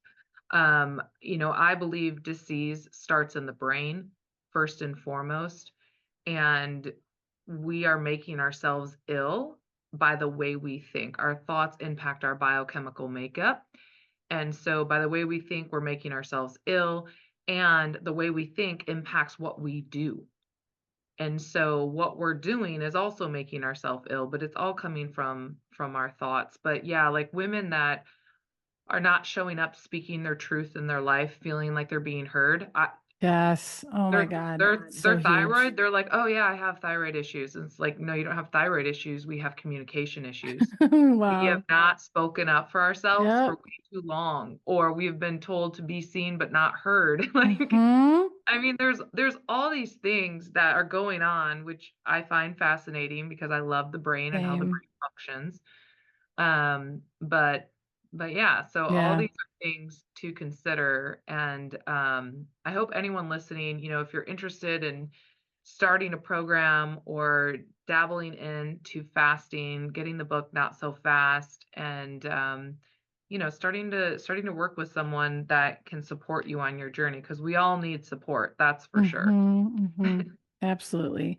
S2: I believe disease starts in the brain first and foremost, and we are making ourselves ill by the way we think. Our thoughts impact our biochemical makeup. And so by the way we think, we're making ourselves ill, and the way we think impacts what we do. And so what we're doing is also making ourselves ill, but it's all coming from our thoughts. But yeah, like women that are not showing up, speaking their truth in their life, feeling like they're being heard.
S3: yes. Oh my
S2: Their
S3: God.
S2: their
S3: So huge.
S2: thyroid, they're like, "Oh yeah, I have thyroid issues." And it's like, "No, you don't have thyroid issues. We have communication issues. We have
S3: Wow.
S2: not spoken up for ourselves for
S3: Yep.
S2: way too long, or we have been told to be seen but not heard." Like,
S3: Hmm.
S2: I mean, there's all these things that are going on, which I find fascinating because I love the brain and how the
S3: Same.
S2: brain functions. Um, but but yeah, so all
S3: Yeah.
S2: these are things to consider. And I hope anyone listening, if you're interested in starting a program or dabbling into fasting, getting the book Not So Fast, and starting to work with someone that can support you on your journey, because we all need support, that's for sure.
S3: Absolutely.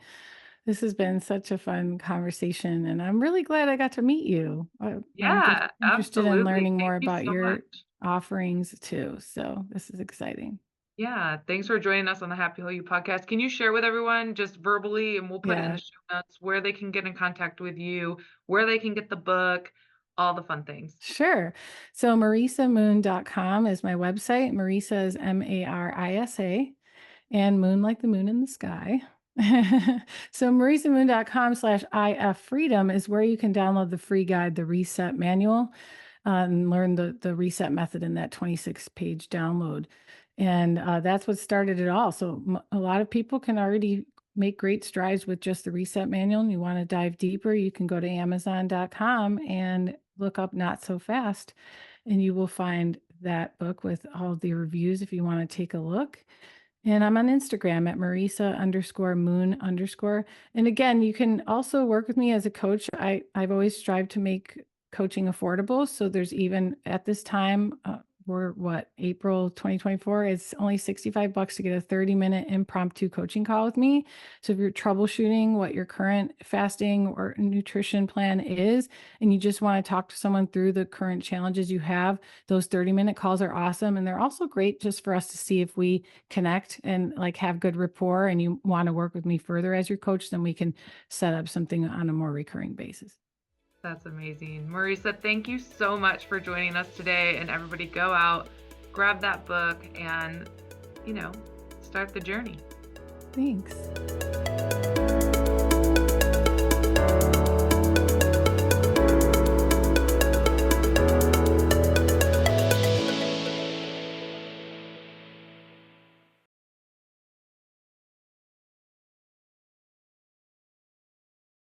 S3: This has been such a fun conversation, and I'm really glad I got to meet you. I'm just
S2: Yeah,
S3: interested in
S2: absolutely.
S3: learning
S2: Thank
S3: more
S2: you
S3: about
S2: so
S3: your
S2: much.
S3: offerings too. So this is exciting.
S2: Yeah, thanks for joining us on the Happy Whole You podcast. Can you share with everyone just verbally, and we'll put it in
S3: Yeah,
S2: the show notes, where they can get in contact with you, where they can get the book, all the fun things?
S3: sure. So marisamoon.com is my website. Marisa is Marisa, and moon like the moon in the sky. So marisamoon.com/if freedom is where you can download the free guide, the reset manual, and learn the reset method in that 26-page download. And that's what started it all. So a lot of people can already make great strides with just the reset manual. And you want to dive deeper, you can go to amazon.com and look up Not So Fast, and you will find that book with all the reviews if you want to take a look. And I'm on Instagram at Marisa_moon_. And again, you can also work with me as a coach. I've always strived to make coaching affordable. So there's even at this time, we're April 2024, it's only $65 to get a 30-minute impromptu coaching call with me. So if you're troubleshooting what your current fasting or nutrition plan is, and you just want to talk to someone through the current challenges you have, those 30-minute calls are awesome. And they're also great just for us to see if we connect and like have good rapport, and you want to work with me further as your coach, then we can set up something on a more recurring basis.
S2: That's amazing. Marisa, thank you so much for joining us today. And everybody, go out, grab that book, and, start the journey.
S3: Thanks.